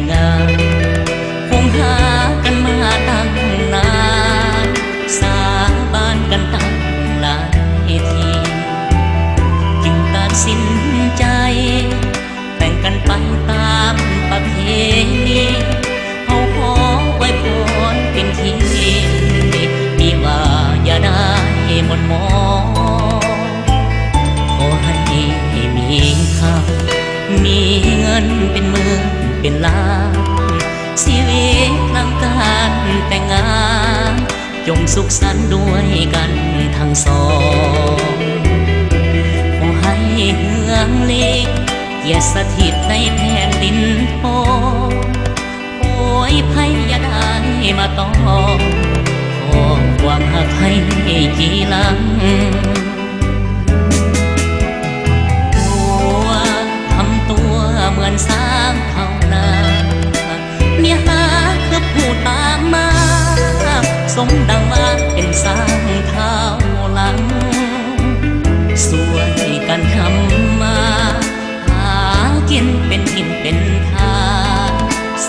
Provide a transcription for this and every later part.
งงานคงหากันมาตั้งนานสาบานกันตั้งหลายทีจึงตัดสินใจแต่งกันไปตามประเพณีเขาขอไว้พรเป็นทีมีว่าอย่าได้หมดหมองขอให้มีค่ามีเงินเป็นหมื่นเป็นล้านชีวิตหลังการแต่งงานจงสุขสันต์ด้วยกันทั้งสองขอให้เฮืองเล็กอย่าสถิตในแผ่นดินทองโอ้ยภัยอย่าได้มาต้องขอความหักให้จีหลังทำตัวเหมือนสร้างเท่านั้นเมียหาคือผู้ตามมาสมดังว่าเป็นสร้างเท้าหลังสวยกันทำมาหากินเป็นทิมเป็นทาง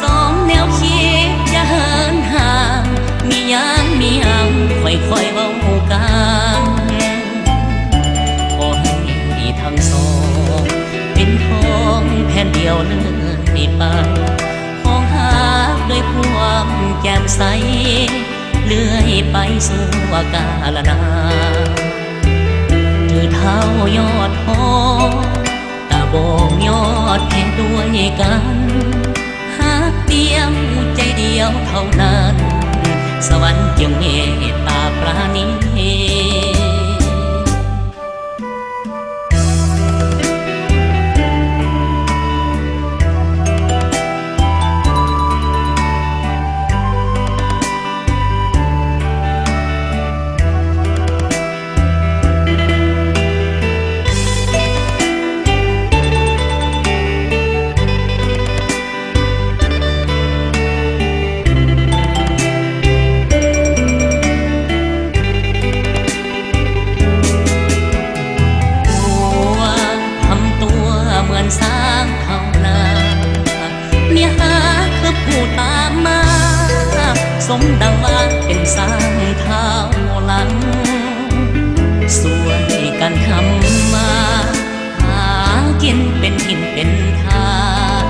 สองแนวคิดอย่าเหินห่างมียังค่อยๆเว้ากันขอให้ทั้งสองเป็นของแผ่นเดียวเลยไปของหาด้วยความแจ่มใสเลื่อยไปสู่กาลนานถือเท้ายอดหอตาบองยอดแค่ด้วยกันหากเดียวใจเดียวเท่านั้นสวรรค์จึงเมตตาปราณี สมดังว่าเป็นสร้างเท้าหลังสวยกันทำมาหากินเป็นทินเป็นทาง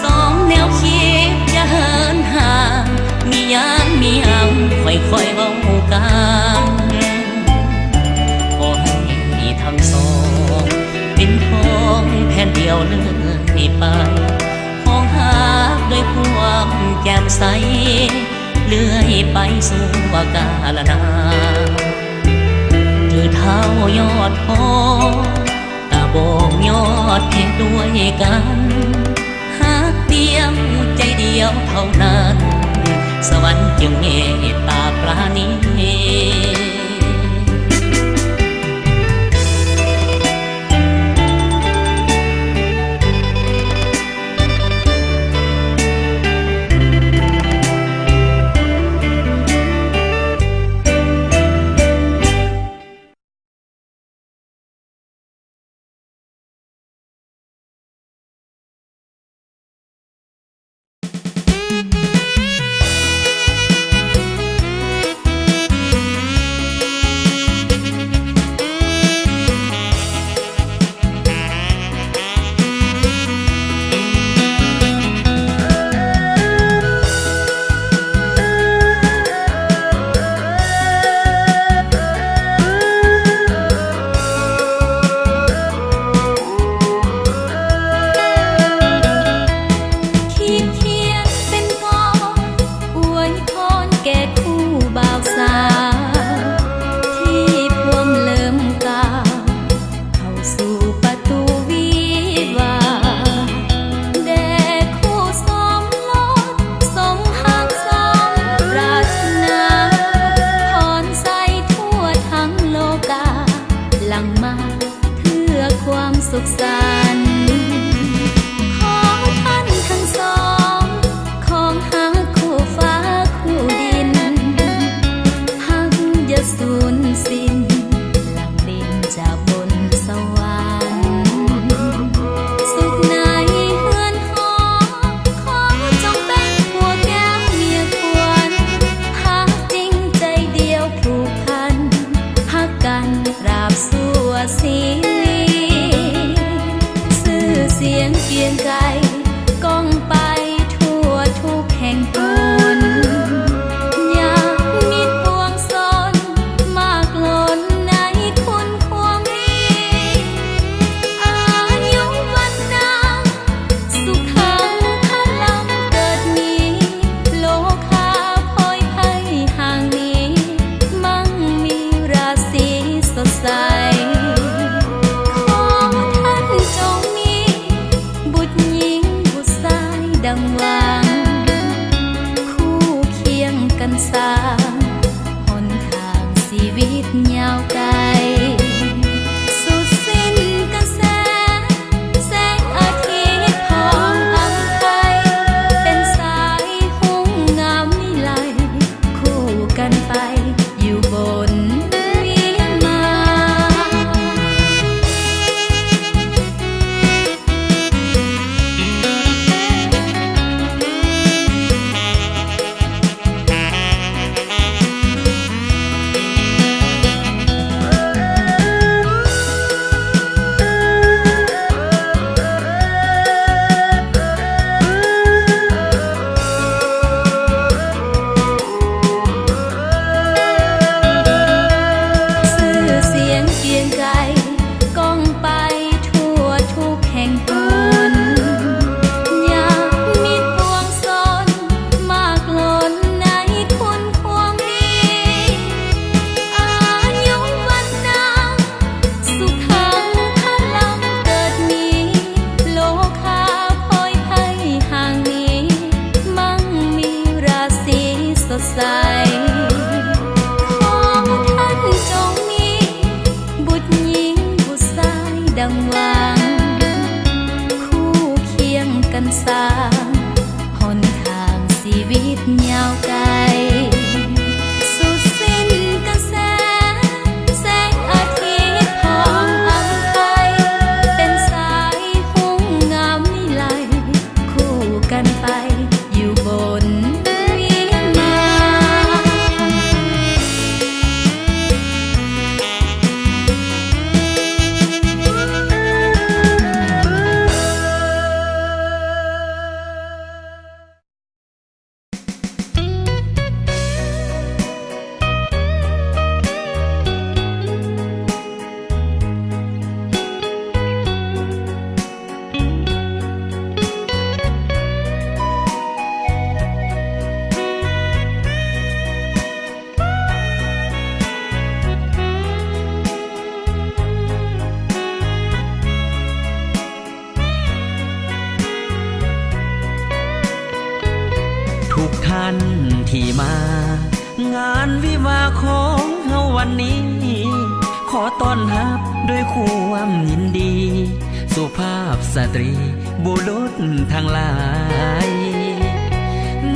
สองแนวคิดอย่าเหินห่างมียังค่อยๆเว้ากันขอให้ทั้งสองเป็นของแผ่นเดียวเลยไปของหาด้วยความแจ่มใสเลื่อยไปสู่กาลนานถือเท้ายอดหอตาบองยอดแค่ด้วยกันหากเดียวใจเดียวเท่านั้นสวรรค์จึงเมตตาปราณี เ วังคู่เคียงกันสร้างหนทางชีวิตยาวไกลสุดสิ้นกระแสแสงอาทิตย์พองอำไทยเป็นสายหุ้งงามวิไลคู่กันไปอยู่บนวิมานเสียงเกรียงไกรก้องไปทั่วทุกแห่งตนอยากมีปวงสนมากล้นในคุณความดีอายุวันนาสุขังพลังเกิดมีโลคาพลอยภัยห่างนี้มั่งมีราศีสดใสดังหวังคู่เคียงกันสร้างหนทางชีวิตยาวไกลสุดสิ้นกระแสแสงอาทิตย์พองอำไทยเป็นสายหุ้งงามวิไลคู่กันไปอยู่บนวิมานทุกท่านที่มางานวิวาห์ของเฮาวันนี้ขอต้อนรับด้วยความยินดี สุภาพสตรีบุรุษทั้งหลาย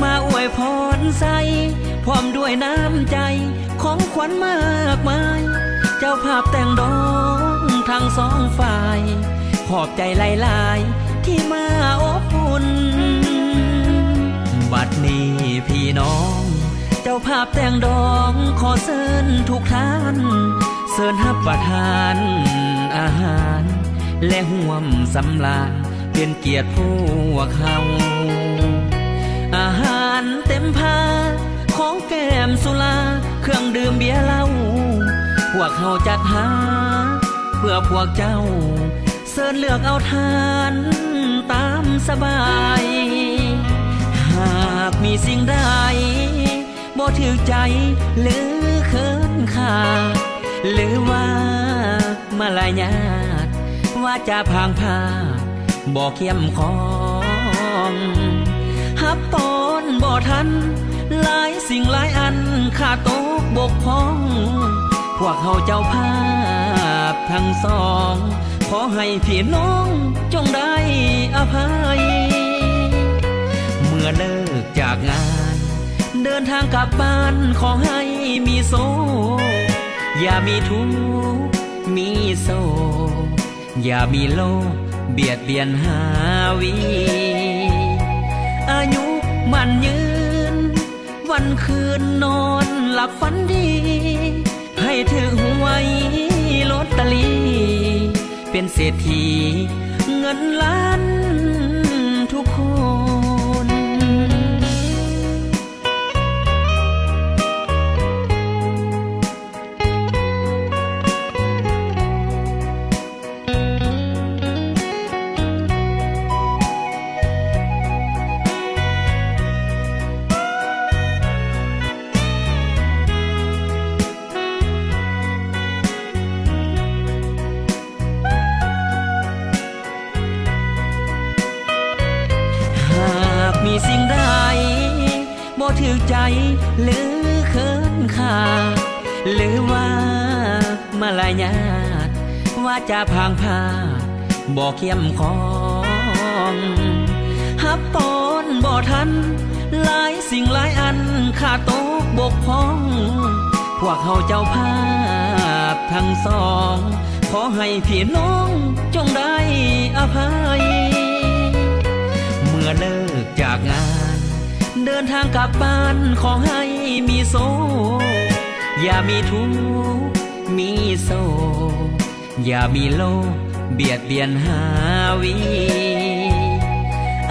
มาอวยพรใส่พร้อมด้วยน้ำใจของขวัญมากมายเจ้าภาพแต่งดองทั้งสองฝ่ายขอบใจหลายๆที่มาอบอุ่นบัดนี้พี่น้องเจ้าภาพแต่งดองขอเชิญทุกท่านเชิญรับประทานอาหารและห่วมสำราญเป็นเกียรติพวกเขาอาหารเต็มพาของแก้มสุราเครื่องดื่มเบียร์เหล้าพวกเขาจัดหาเพื่อพวกเจ้าเชิญเลือกเอาทานตามสบายหากมีสิ่งใดบ่ถูกใจหรือเขินขาหรือว่ามารยาทว่าจะพางพาบ่เข้มของฮับตอนบ่ทันหลายสิ่งหลายอันขาดตกบกพร่องพวกเขาเจ้าภาพทั้งสองขอให้พี่น้องจงได้อภัยเมื่อเลิกจากงานเดินทางกลับบ้านขอให้มีโศกอย่ามีทุกข์มีโศกอย่ามีโลกเบียดเบียนหาวีอายุมันยืนวันคืนนอนหลับฝันดีให้ถือหวยลอตเตอรี่เป็นเศรษฐีเงินล้านทุกคน ถือใจหรือเขินขาหรือว่ามาลายาดว่าจะพางพาบอกเข้มของฮับปอนบ่ทันหลายสิ่งหลายอันขาดตกบกพร่อง พวกเขาเจ้าภาพทั้งสองขอให้พี่น้องจงได้อภัย เมื่อเลิกจากงานเดินทางกลับบ้านขอให้มีโซอย่ามีทุกข์มีโซอย่ามีโลกเบียดเบียนหาวี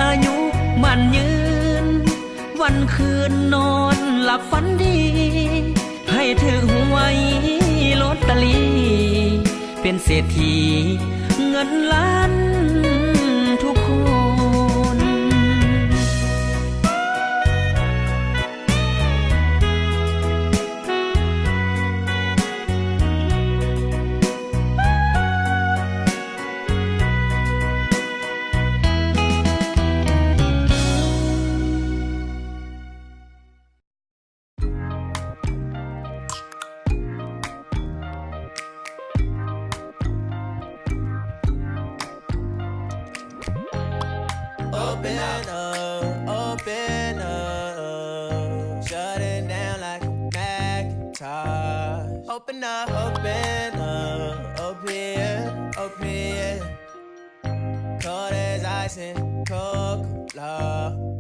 อายุมันยืนวันคืนนอนหลับฝันดีให้ถึงหวยลอตเตอรี่เป็นเศรษฐีเงินล้านทุกคน Open up, open up. Shut it down like a Macintosh. Open up, open, cold as ice and Coca-Cola.